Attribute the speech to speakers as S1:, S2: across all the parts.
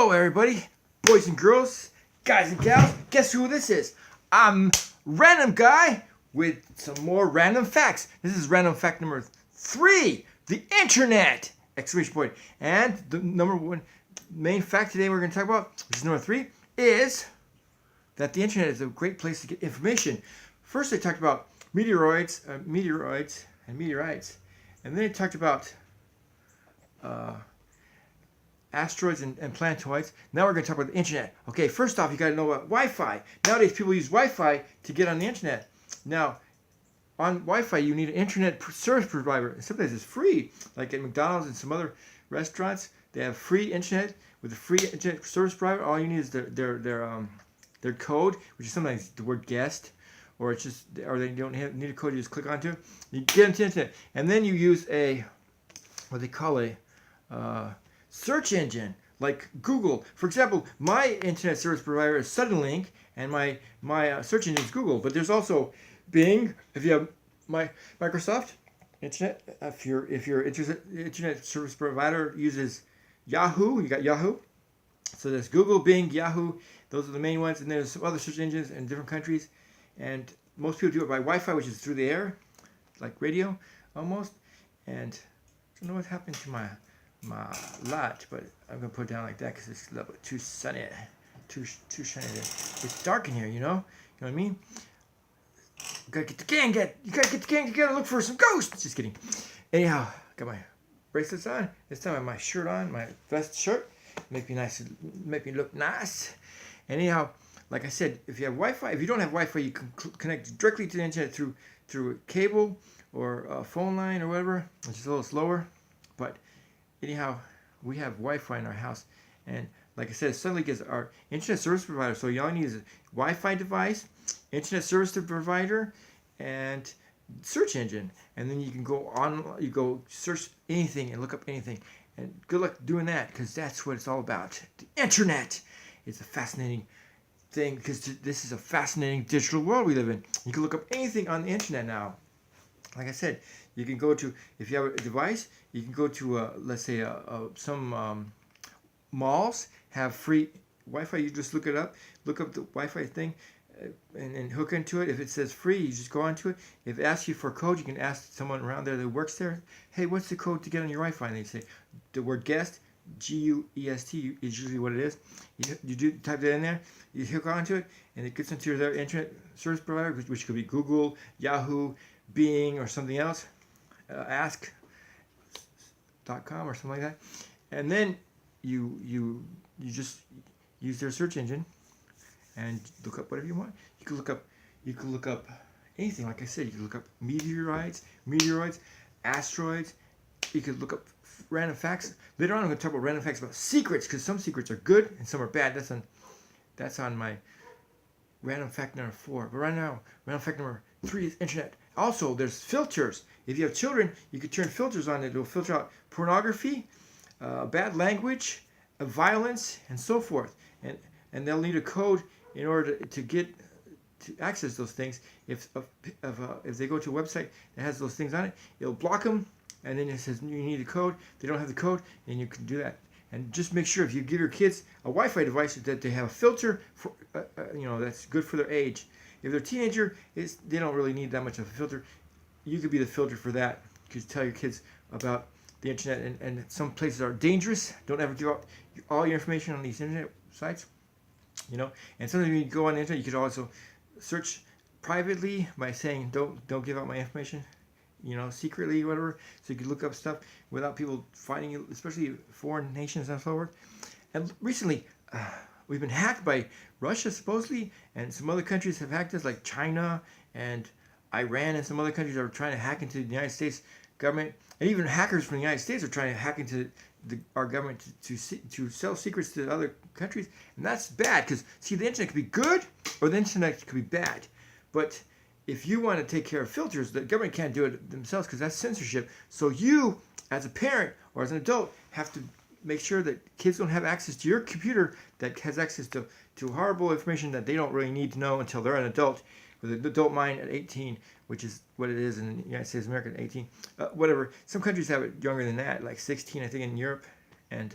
S1: Hello everybody, boys and girls, guys and gals. Guess who this is? I'm Random Guy with some more random facts. This is random fact number 3, the internet! Exclamation point. And the number one main fact today we're going to talk about, which is number 3, is that the internet is a great place to get information. First they talked about meteoroids, and meteorites. And then they talked about asteroids and planetoids. Now we're going to talk about the internet. Okay, first off, you got to know about Wi-Fi. Nowadays, people use Wi-Fi to get on the internet. Now, on Wi-Fi, you need an internet service provider. And sometimes it's free, like at McDonald's and some other restaurants. They have free internet with a free internet service provider. All you need is their code, which is sometimes the word guest, or it's just, or they don't need a code. You just click onto it. You get into the internet, and then you use a what they call a search engine like Google. For example, my internet service provider is Suddenlink, and my search engine is Google. But there's also Bing. If you have my Microsoft internet, if your internet service provider uses Yahoo, you got Yahoo. So there's Google, Bing, Yahoo. Those are the main ones, and there's some other search engines in different countries. And most people do it by Wi-Fi, which is through the air, like radio almost. And I don't know what happened to my light, but I'm gonna put it down like that because it's a little bit too sunny, too shiny. It's dark in here, you know what I mean. You gotta get the gang, together, look for some ghosts. Just kidding. Anyhow, got my bracelets on. This time I have my shirt on, my vest shirt. Make me look nice. Anyhow, like I said, if you have Wi-Fi, if you don't have Wi-Fi, you can connect directly to the internet through a cable or a phone line or whatever, which is a little slower. But anyhow, we have Wi-Fi in our house, and like I said, Suddenlink is our internet service provider. So you all need is a Wi-Fi device, internet service provider, and search engine, and then you can go on. You go search anything and look up anything. And good luck doing that, because that's what it's all about. The internet is a fascinating thing, because this is a fascinating digital world we live in. You can look up anything on the internet now. Like I said, you can go to, if you have a device, you can go to, let's say, some malls have free Wi-Fi. You just look it up, look up the Wi-Fi thing, and hook into it. If it says free, you just go onto it. If it asks you for a code, you can ask someone around there that works there, hey, what's the code to get on your Wi-Fi? And they say the word guest, G-U-E-S-T is usually what it is. You do type that in there, you hook onto it, and it gets into their internet service provider, which could be Google, Yahoo, Bing, or something else, ask.com or something like that. And then you just use their search engine and look up whatever you want. You can look up anything. Like I said, you can look up meteoroids, asteroids. You could look up random facts. Later on, I'm going to talk about random facts about secrets, because some secrets are good and some are bad. That's on my random fact number 4. But right now, random fact number 3 is internet. Also, there's filters. If you have children, you can turn filters on. It will filter out pornography, bad language, violence, and so forth. And they'll need a code in order to access those things. If they go to a website that has those things on it, it'll block them. And then it says you need a code. They don't have the code, and you can do that. And just make sure if you give your kids a Wi-Fi device that they have a filter for, that's good for their age. If they're a teenager, they don't really need that much of a filter. You could be the filter for that. You could tell your kids about the internet, and some places are dangerous. Don't ever give out all your information on these internet sites. And sometimes when you go on the internet, you could also search privately by saying don't give out my information, secretly, whatever. So you could look up stuff without people finding you, especially foreign nations and so forth. And recently, we've been hacked by Russia, supposedly, and some other countries have hacked us, like China and Iran, and some other countries are trying to hack into the United States government. And even hackers from the United States are trying to hack into our government to sell secrets to other countries. And that's bad, because, see, the internet could be good or the internet could be bad. But if you want to take care of filters, the government can't do it themselves, because that's censorship. So you, as a parent or as an adult, have to make sure that kids don't have access to your computer that has access to horrible information that they don't really need to know until they're an adult, with an adult mind at 18, which is what it is in the United States of America at 18. Whatever. Some countries have it younger than that, like 16, I think, in Europe. And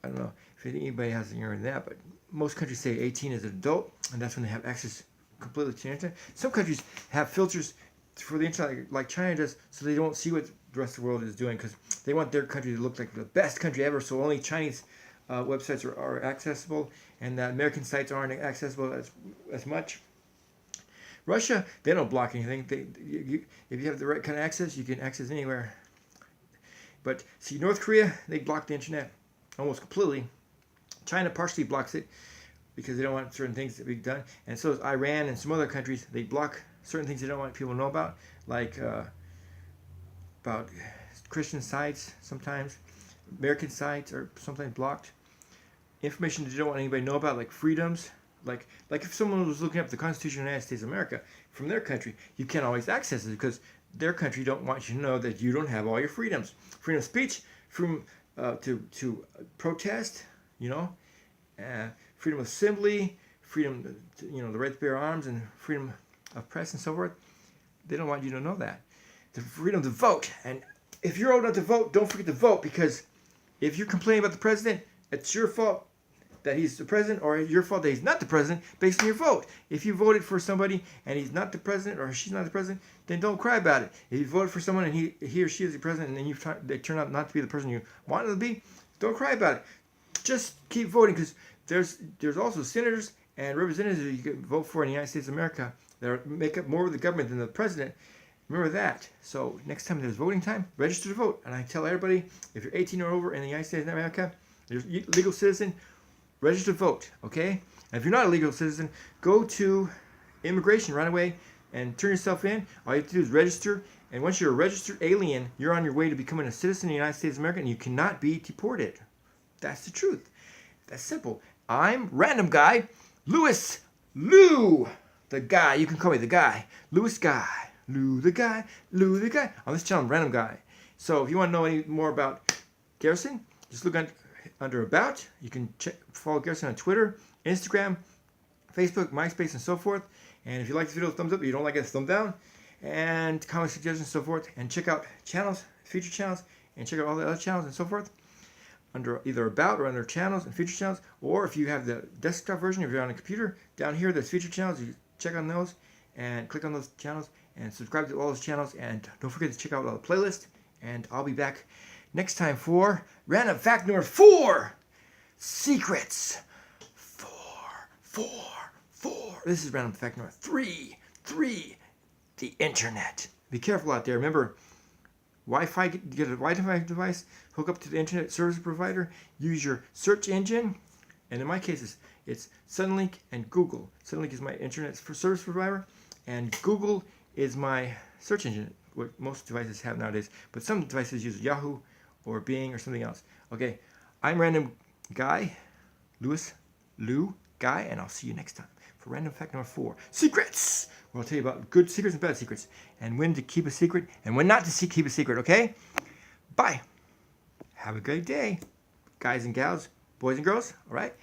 S1: I don't know if anybody has an ear in that, but most countries say 18 is an adult, and that's when they have access completely to the internet. Some countries have filters for the internet, like China does, so they don't see what the rest of the world is doing, because they want their country to look like the best country ever, so only Chinese websites are accessible, and that American sites aren't accessible as much. Russia, they don't block anything. If you have the right kind of access, you can access anywhere. But see, North Korea, they block the internet almost completely. China partially blocks it because they don't want certain things to be done. And so is Iran and some other countries. They block certain things they don't want people to know about, like about Christian sites sometimes. American sites are sometimes blocked. Information they don't want anybody to know about, like freedoms. Like if someone was looking up the Constitution of the United States of America from their country, you can't always access it because their country don't want you to know that you don't have all your freedoms. Freedom of speech, freedom to protest, freedom of assembly, freedom to, the right to bear arms, and freedom of press and so forth. They don't want you to know that. The freedom to vote. And if you're old enough to vote, don't forget to vote, because if you're complaining about the president, it's your fault that he's the president, or your fault that he's not the president based on your vote. If you voted for somebody and he's not the president or she's not the president, then don't cry about it. If you voted for someone and he or she is the president and then they turn out not to be the person you wanted to be, don't cry about it. Just keep voting, because there's also senators and representatives that you can vote for in the United States of America that make up more of the government than the president. Remember that. So next time there's voting time, register to vote. And I tell everybody, if you're 18 or over in the United States of America, you're a legal citizen, register to vote, okay? And if you're not a legal citizen, go to immigration right away and turn yourself in. All you have to do is register. And once you're a registered alien, you're on your way to becoming a citizen of the United States of America, and you cannot be deported. That's the truth. That's simple. I'm Random Guy, Lou, the guy. You can call me the guy. Lewis Guy. Lou the guy. On this channel, I'm Random Guy. So if you want to know any more about Garrison, just look under About. You can follow Garrison on Twitter, Instagram, Facebook, MySpace, and so forth. And if you like this video, thumbs up. If you don't like it, thumb down. And comment suggestions and so forth. And check out channels, feature channels, and check out all the other channels and so forth under either About or under Channels and Feature Channels. Or if you have the desktop version, if you're on a computer, down here there's Feature Channels. You check on those and click on those channels and subscribe to all those channels. And don't forget to check out all the playlists. And I'll be back next time for Random Fact number 4. Secrets. 4. This is Random Fact number 3. The internet. Be careful out there. Remember, Wi-Fi, get a Wi-Fi device, hook up to the internet service provider, use your search engine, and in my case it's Suddenlink and Google. Suddenlink is my internet service provider, and Google is my search engine, what most devices have nowadays. But some devices use Yahoo or Bing or something else. Okay, I'm Random Guy, Lou Guy, and I'll see you next time for Random Fact number 4, Secrets, where I'll tell you about good secrets and bad secrets, and when to keep a secret and when not to keep a secret, okay? Bye. Have a great day, guys and gals, boys and girls, all right?